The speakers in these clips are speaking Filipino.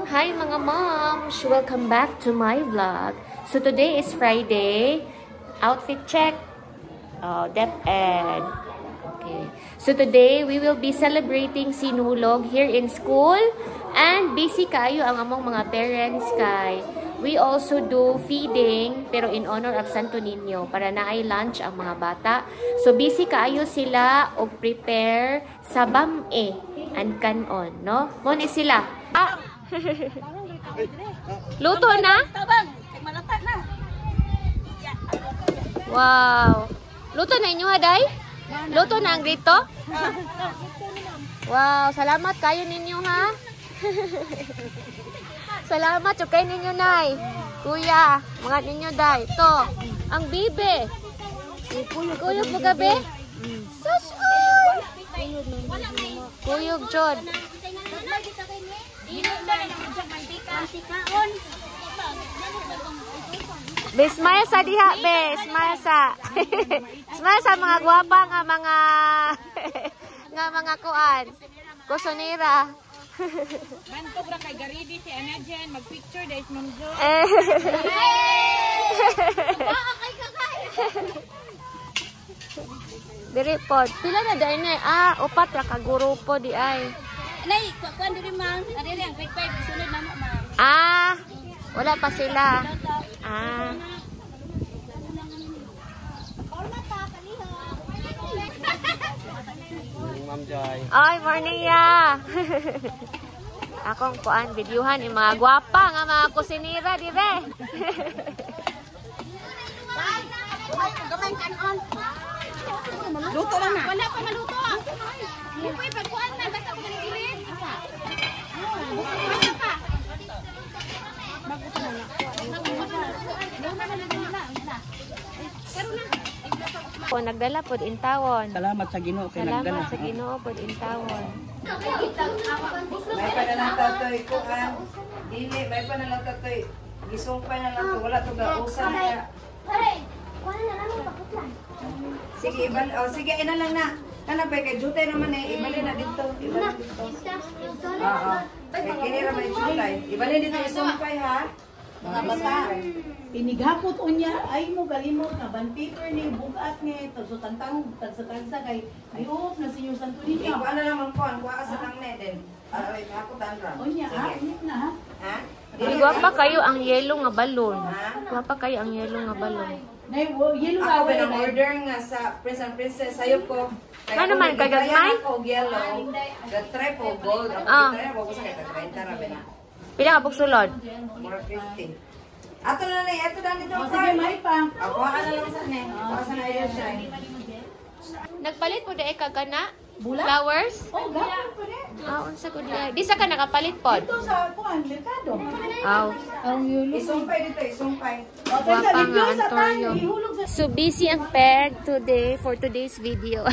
Hi mga moms! Welcome back to my vlog. So today is Friday. Outfit check. Oh, DepEd. Okay. So today we will be celebrating Sinulog here in school. And busy kayo ang among mga parents kay we also do feeding pero in honor of Santo Niño para na ay lunch ang mga bata. So busy kayo sila og prepare sa bam-e and kanon, no? Muna sila. Luto na? Wow. Luto na inyo, Haday? Luto na ang dito? Wow, salamat kayo ninyo, ha? Salamat, okay ninyo, Nay. Kuya, mga ninyo, Day. Ito, ang bibe. Kuyog mo gabi? Susoy! Kuyog, Jod. Be, smile sa diha, be. Smile sa. Smile sa mga gwapa nga mga nga mga kuan. Kusonera. Banto bra kay garidi si Anajan mag-picture days mong Jo. Diri pod. Pila na dai na? Upat ra ka grupo di ay. Nay, kuan diri mang. Ari ang grade 5 sunod na mo. Wala pa sila. Ma'am Joy. Ay, morning ya. Akong kuan videohan yung mga gwapa nga mga kusinira di be. Luto lang na. Wala pa maluto. Lupoy pagkuan na basta ko gilid. Wala pa. O nagdala pod intawon. Salamat sa Ginoo kay nagdala. Salamat sa Ginoo pod intawon. May pa na lang tatoy ko dili may pa na lang tatoy gisumpay na lang to wala to gausan kaya sige sige ina lang na kana pa kay jutay naman ibali na dito kay kini ra may jutay ibali dito isumpay ha mga bata Pinigapot unya ay mo galimot na ban paper ni bugat ni to so tantang tagsa kay ayop na sinyo Santo Niño. ikaw na lang kuan kuha sa nang ne din ay hakutan ra Unya unya na ha Dili gwapa kayo ang yellow nga balon. Gwapa kayo ang yellow nga balon. nay yelo ako away ba order nga sa Prince and Princess sayop ko Ano man kagagmay? Ako yellow the triple gold ako try ko sa kay 30 ra ba Pila ka pugsulod? 450. Ato na lang, ato na dito. sige may pa Ako ka na lang sa ne. Ako sa na yun siya. Nagpalit po dai ka gana? Flowers? oh gapon pa rin Unsa ko di. Di sa ka nakapalit pod. ito sa kuan merkado Ang yelo. Isumpay dito, isumpay. Gwapa nga Antonio. So busy ang peg today for today's video.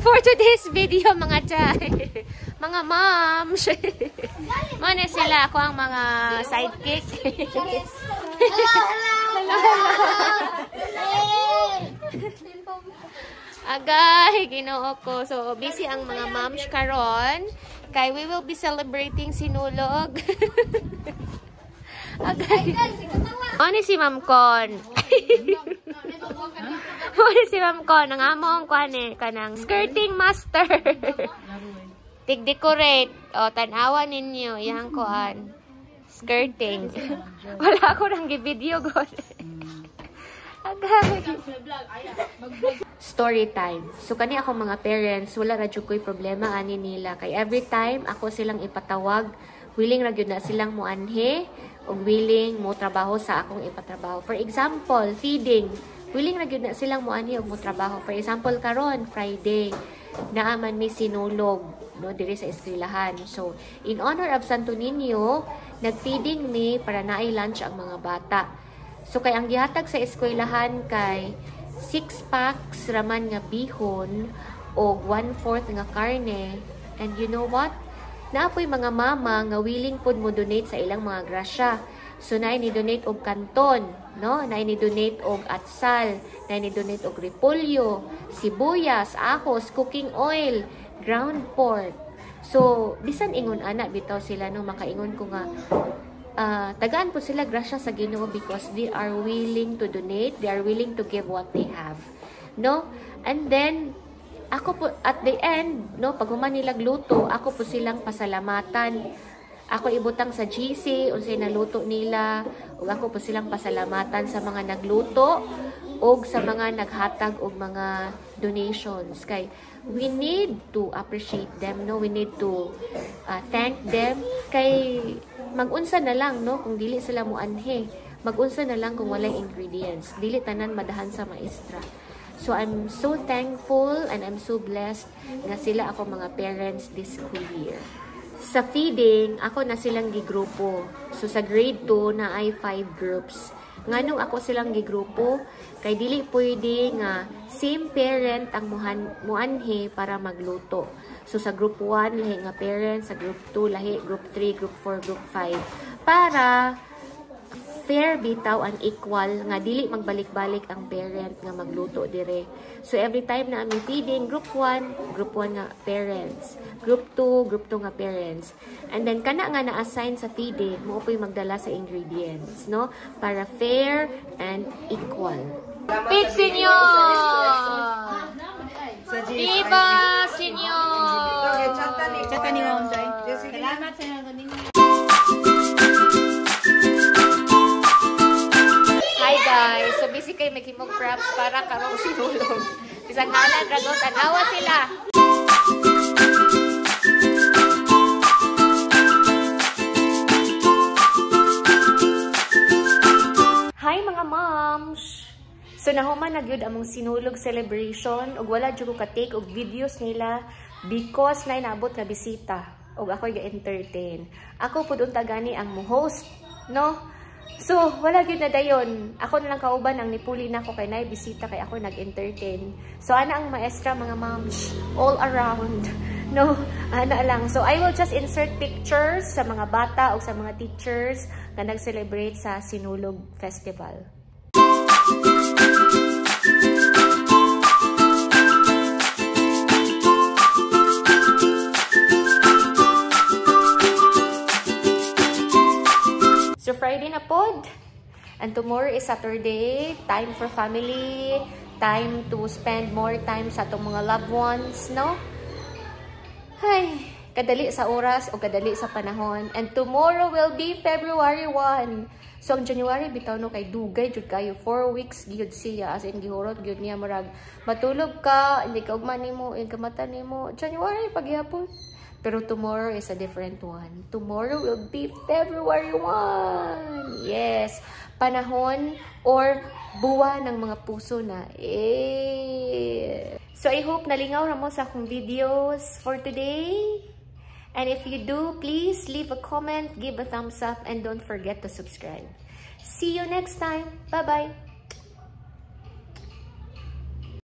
For today's video mga chay. Mga moms. Muna sila ako ang mga sidekick. Agay, ginoo ko. So busy ang mga moms karon. Kay we will be celebrating Sinulog. Agay. Ano si Ma'am Con? Ano si Ma'am Con? Ang among kuane kanang skirting master. Tig-decorate. O, tanawa ninyo. Yang kuan. Skirting. Wala ako nang gi-video ko. Agay. Story time. So, kani ako mga parents, wala ra jud ko'y problema ani nila. Kay every time, ako silang ipatawag, willing ra gyud na silang muanhe, o willing mo trabaho sa akong ipatrabaho. For example, feeding. Willing ra gyud na silang muanhe o mo trabaho. For example, karon Friday, naaman may sinulog, no, diri sa eskwelahan. So, in honor of Santo Niño, nag-feeding ni para naay lunch ang mga bata. So, kay ang gihatag sa eskwelahan kay 6 packs raman nga bihon o 1/4 nga karne. And you know what? Naapoy mga mama nga willing pod mo donate sa ilang mga grasya. So, naini-donate og kanton, no? Naini-donate og atsal, naini-donate og repolyo, sibuyas, ahos, cooking oil, ground pork. So, bisan ingon ana bitaw sila no, makaingon ko nga tagaan po sila grasya sa Ginoo because they are willing to donate, they are willing to give what they have. No? And then ako po at the end, no, pag human nila gluto, ako po silang pasalamatan. Ako ibutang sa GC unsay naluto nila, ug ako po silang pasalamatan sa mga nagluto og sa mga naghatag og mga donations. Kay we need to appreciate them, no, we need to thank them. Kay magunsa na lang, no, kung dili sila mo anhe, magunsa na lang kung walay ingredients, dili tanan madahan sa maestra. So I'm so thankful and I'm so blessed nga sila ako mga parents this school year. Sa feeding, ako na silang gigrupo. So sa grade 2 na ay 5 groups. Nganong ako silang gigrupo, kay dili pwede nga same parent ang muanhe para magluto. So sa group 1 lahi nga parents, sa group 2 lahi, group 3, group 4, group 5. Para fair bitaw and equal nga dili magbalik-balik ang parent nga magluto dire. So every time na ami feeding, group 1 nga parents, group 2 nga parents. And then kana nga na-assign sa feeding, mo po'y magdala sa ingredients, no? Para fair and equal. Pit Senyor! Viva Senyor! Chata ni Ma'am Joy. Salamat sa inyo. Hi guys! So busy kayo maghimog props para karong sinulog. Bisang halan, dragon, tanawa sila! Hi mga moms! So nahuman na gyud among sinulog celebration ug wala jud ko ka-take og videos nila because na inaabot nga bisita ug ako ga-entertain. Ako pud unta gani ang mo-host, no? So wala gyud na dayon. Ako na lang kauban ang nipuli nako kay nay bisita kay ako nag-entertain. So ana ang maestra mga moms all around. No, ana lang. So I will just insert pictures sa mga bata o sa mga teachers na nag-celebrate sa Sinulog Festival. So Friday na pod. And tomorrow is Saturday. Time for family. Time to spend more time sa atong mga loved ones, no? Ay, kadali sa oras o kadali sa panahon. And tomorrow will be February 1. So ang January bitaw no kay dugay jud kayo 4 weeks gyud siya as in gihurot gyud niya murag matulog ka hindi ka ugma nimo kamata nimo January paghihapon. Pero tomorrow is a different one. Tomorrow will be February 1. Yes, panahon or buwan ng mga puso na. So I hope nalingaw na mo sa akong videos for today. And if you do, please leave a comment, give a thumbs up, and don't forget to subscribe. See you next time. Bye-bye.